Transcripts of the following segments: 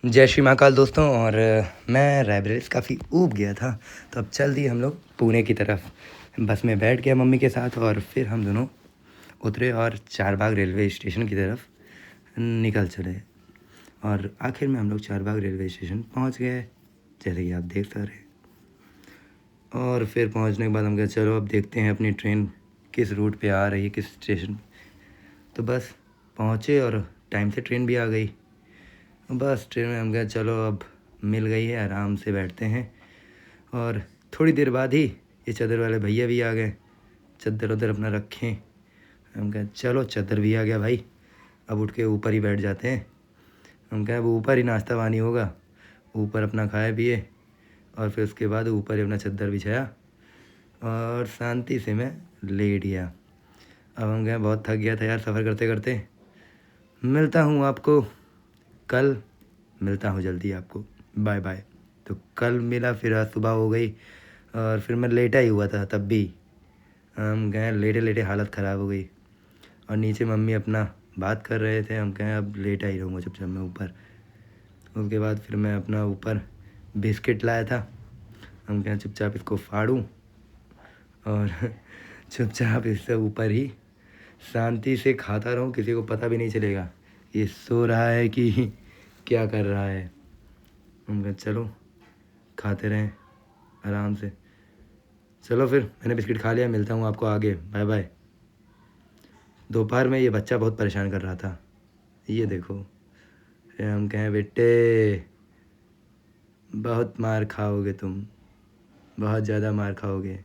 जय श्री महाकाल दोस्तों। और मैं रायबरेली से काफ़ी ऊब गया था, तो अब चल दिए हम लोग पुणे की तरफ। बस में बैठ गया मम्मी के साथ और फिर हम दोनों उतरे और चारबाग रेलवे स्टेशन की तरफ निकल चले। और आखिर में हम लोग चारबाग रेलवे स्टेशन पहुंच गए, जैसे कि आप देख सकते हैं। और फिर पहुंचने के बाद हम कहा चलो अब देखते हैं अपनी ट्रेन किस रूट पे आ रही है, किस स्टेशन। तो बस पहुँचे और टाइम से ट्रेन भी आ गई। बस ट्रेन में हम गए, चलो अब मिल गई है, आराम से बैठते हैं। और थोड़ी देर बाद ही ये चादर वाले भैया भी आ गए, चादर उधर अपना रखें। हम कहे चलो चादर भी आ गया भाई, अब उठ के ऊपर ही बैठ जाते हैं। हम कहे अब ऊपर ही नाश्ता पानी होगा, ऊपर अपना खाए पिए और फिर उसके बाद ऊपर ही अपना चादर बिछाया और शांति से मैं लेट गया। अब हम गए बहुत थक गया था यार सफ़र करते करते। मिलता हूँ आपको कल, मिलता हूँ जल्दी आपको, बाय बाय। तो कल मिला, फिर आज सुबह हो गई और फिर मैं लेटा ही हुआ था। तब भी हम गए, लेटे लेटे हालत ख़राब हो गई और नीचे मम्मी अपना बात कर रहे थे। हम कहें अब लेटा ही रहूँगा चुपचाप मैं ऊपर। उसके बाद फिर मैं अपना ऊपर बिस्किट लाया था, हम कहें चुपचाप इसको फाड़ूँ और चुपचाप इससे ऊपर ही शांति से खाता रहूँ, किसी को पता भी नहीं चलेगा ये सो रहा है कि क्या कर रहा है। हम कहा चलो खाते रहें आराम से। चलो फिर मैंने बिस्किट खा लिया, मिलता हूँ आपको आगे, बाय बाय। दोपहर में ये बच्चा बहुत परेशान कर रहा था, ये देखो। फिर हम कहें बेटे बहुत मार खाओगे तुम, बहुत ज़्यादा मार खाओगे।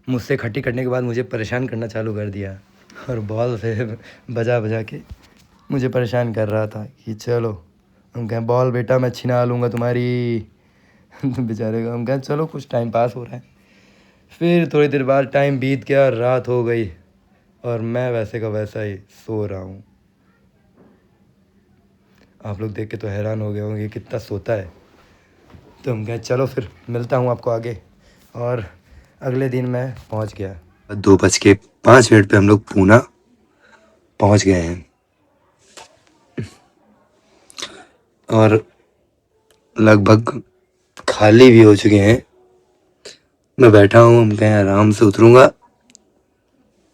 मुझसे खट्टी करने के बाद मुझे परेशान करना चालू कर दिया और बॉल से बजा बजा के मुझे परेशान कर रहा था कि चलो। हम कहें बॉल बेटा मैं छिना लूँगा तुम्हारी। तो बेचारे को हम कहें चलो कुछ टाइम पास हो रहा है। फिर थोड़ी देर बाद टाइम बीत गया, रात हो गई और मैं वैसे का वैसा ही सो रहा हूँ। आप लोग देख के तो हैरान हो गए होंगे कितना सोता है। तो हम कहें चलो फिर मिलता हूँ आपको आगे। और अगले दिन मैं पहुँच गया, 2:05 पे हम लोग पूना पहुँच गए हैं। और लगभग खाली भी हो चुके हैं। मैं बैठा हूँ, हम कहें आराम से उतरूँगा।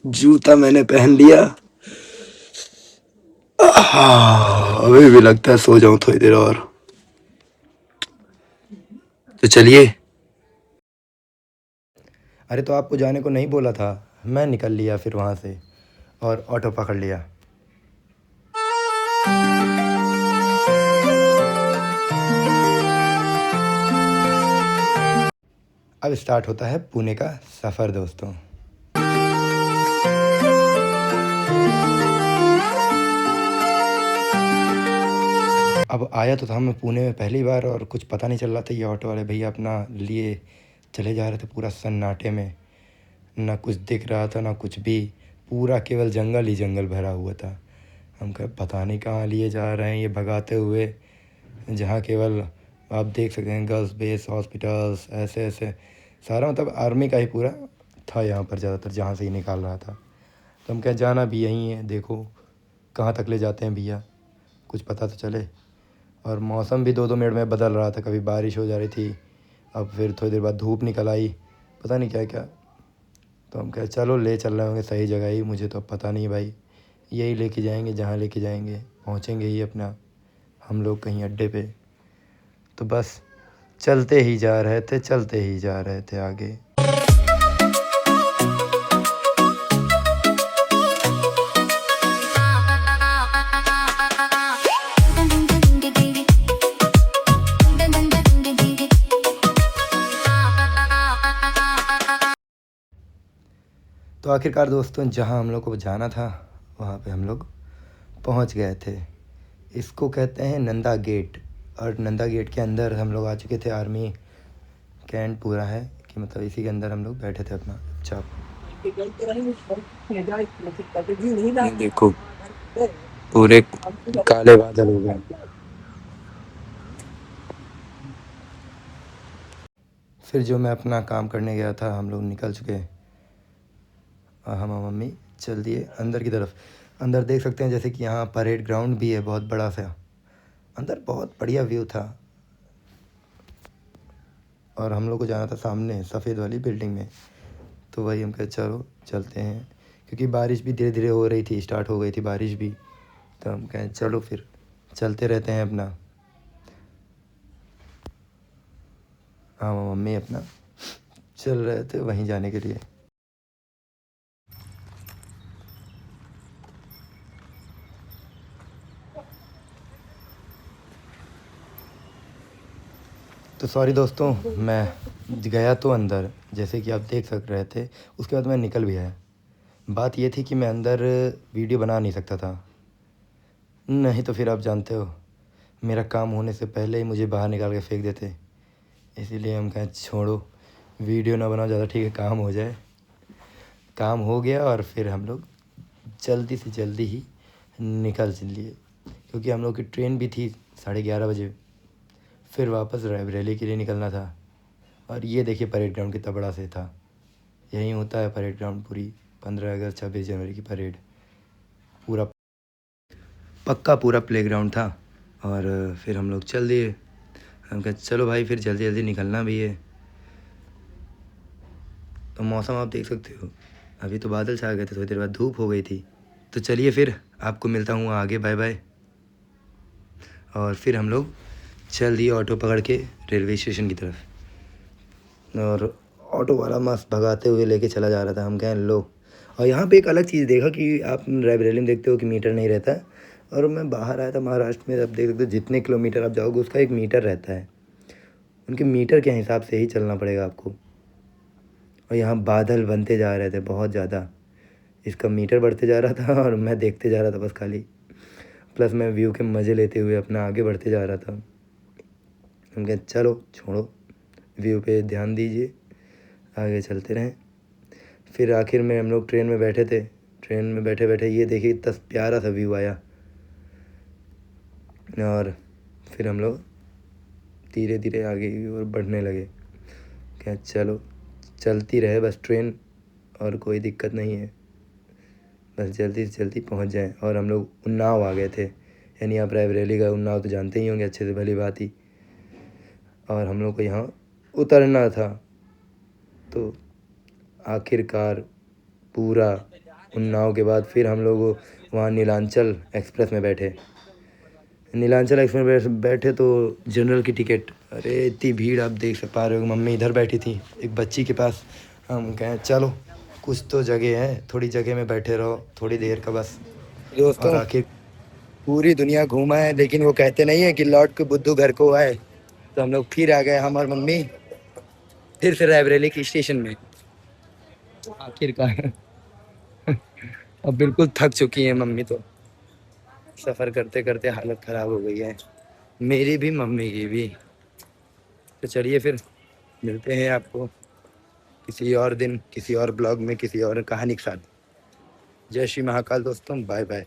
जूता मैंने पहन लिया, अभी भी लगता है सो जाऊँ थोड़ी देर और। तो चलिए। अरे तो आपको जाने को नहीं बोला था, मैं निकल लिया फिर वहाँ से और ऑटो पकड़ लिया। अब स्टार्ट होता है पुणे का सफ़र दोस्तों। अब आया तो था मैं पुणे में पहली बार और कुछ पता नहीं चल रहा था। ये ऑटो वाले भैया अपना लिए चले जा रहे थे पूरा सन्नाटे में, ना कुछ दिख रहा था ना कुछ भी, पूरा केवल जंगल ही जंगल भरा हुआ था। हम कहे पता नहीं कहाँ लिए जा रहे हैं ये भगाते हुए, जहाँ केवल आप देख सकते हैं गर्ल्स बेस हॉस्पिटल्स ऐसे ऐसे सारा, मतलब आर्मी का ही पूरा था यहाँ पर ज़्यादातर, जहाँ से ही निकाल रहा था। तो हम कहे जाना भी यहीं है, देखो कहाँ तक ले जाते हैं भैया, कुछ पता तो चले। और मौसम भी 2-2 मिनट में बदल रहा था, कभी बारिश हो जा रही थी, अब फिर थोड़ी देर बाद धूप निकल आई, पता नहीं क्या क्या। तो हम कहे चलो ले चल रहे होंगे सही जगह ही, मुझे तो अब पता नहीं भाई, यही लेके जाएंगे जहाँ लेके जाएंगे, पहुँचेंगे ही अपना हम लोग कहीं अड्डे पे। तो बस चलते ही जा रहे थे, चलते ही जा रहे थे आगे। तो आखिरकार दोस्तों जहाँ हम लोग को जाना था वहाँ पे हम लोग पहुँच गए थे। इसको कहते हैं नंदा गेट। और नंदा गेट के अंदर हम लोग आ चुके थे, आर्मी कैंट पूरा है कि मतलब इसी के अंदर हम लोग बैठे थे अपना चुपचाप। ये देखो पूरे काले बादल हो गए। फिर जो मैं अपना काम करने गया था, हम लोग निकल चुके हैं और हम और मम्मी चल दिए अंदर की तरफ। अंदर देख सकते हैं जैसे कि यहाँ परेड ग्राउंड भी है बहुत बड़ा सा। अंदर बहुत बढ़िया व्यू था और हम लोग को जाना था सामने सफ़ेद वाली बिल्डिंग में। तो वही हम कहे चलो चलते हैं, क्योंकि बारिश भी धीरे धीरे हो रही थी, स्टार्ट हो गई थी बारिश भी। तो हम कहें चलो फिर चलते रहते हैं अपना। हाँ मम्मी अपना चल रहे थे वहीं जाने के लिए। तो सॉरी दोस्तों, मैं गया तो अंदर जैसे कि आप देख सक रहे थे, उसके बाद मैं निकल भी आया। बात ये थी कि मैं अंदर वीडियो बना नहीं सकता था, नहीं तो फिर आप जानते हो मेरा काम होने से पहले ही मुझे बाहर निकाल के फेंक देते। इसीलिए हम कहें छोड़ो, वीडियो ना बनाओ ज़्यादा ठीक है, काम हो जाए। काम हो गया और फिर हम लोग जल्दी से जल्दी ही निकल लिए, क्योंकि हम लोग की ट्रेन भी थी 11:30 बजे। फिर वापस रायबरेली के लिए निकलना था। और ये देखिए परेड ग्राउंड कितना बड़ा से था। यहीं होता है परेड ग्राउंड, पूरी 15 अगस्त 26 जनवरी की परेड। पूरा पक्का पूरा प्लेग्राउंड था। और फिर हम लोग चल दिए। हम कहा चलो भाई फिर जल्दी जल्दी निकलना भी है। तो मौसम आप देख सकते हो, अभी तो बादल छा गए थे, थोड़ी देर बाद धूप हो गई थी। तो चलिए फिर आपको मिलता हूँ आगे, बाय बाय। और फिर हम लोग चल दिए ऑटो पकड़ के रेलवे स्टेशन की तरफ। और ऑटो वाला मस्त भगाते हुए लेके चला जा रहा था। हम कहें लो। और यहाँ पे एक अलग चीज़ देखा कि आप रायबरेली में देखते हो कि मीटर नहीं रहता है, और मैं बाहर आया था महाराष्ट्र में, आप देख सकते हो जितने किलोमीटर आप जाओगे उसका एक मीटर रहता है। उनके मीटर के हिसाब से ही चलना पड़ेगा आपको। और यहाँ बादल बनते जा रहे थे बहुत ज़्यादा, इसका मीटर बढ़ते जा रहा था और मैं देखते जा रहा था बस खाली। प्लस मैं व्यू के मज़े लेते हुए अपना आगे बढ़ते जा रहा था। हम कहें चलो छोड़ो, व्यू पे ध्यान दीजिए, आगे चलते रहें। फिर आखिर में हम लोग ट्रेन में बैठे थे। ट्रेन में बैठे बैठे ये देखिए इतना प्यारा सा व्यू आया। और फिर हम लोग धीरे धीरे आगे की ओर बढ़ने लगे। क्या चलो चलती रहे बस ट्रेन, और कोई दिक्कत नहीं है, बस जल्दी से जल्दी पहुंच जाएं। और हम लोग उन्नाव आ गए थे, यानी आप रायबरेली का उन्नाव तो जानते ही होंगे अच्छे से, भली बात ही। और हम लोग को यहाँ उतरना था। तो आखिरकार पूरा उन्नाव के बाद फिर हम लोग वहाँ नीलांचल एक्सप्रेस में बैठे। नीलांचल एक्सप्रेस में बैठे तो जनरल की टिकट, अरे इतनी भीड़ आप देख सक पा रहे हो। मम्मी इधर बैठी थी एक बच्ची के पास। हम कहें चलो कुछ तो जगह है, थोड़ी जगह में बैठे रहो थोड़ी देर का बस। दोस्तों, और आखिर पूरी दुनिया घूमा है, लेकिन वो कहते नहीं है कि लौट के बुद्धू घर को आए। तो हम लोग फिर आ गए, हम और मम्मी फिर से रायबरेली की स्टेशन में आखिरकार। अब बिल्कुल थक चुकी है मम्मी तो, सफ़र करते करते हालत ख़राब हो गई है, मेरी भी मम्मी की भी। तो चलिए फिर मिलते हैं आपको किसी और दिन, किसी और ब्लॉग में, किसी और कहानी के साथ। जय श्री महाकाल दोस्तों, बाय बाय।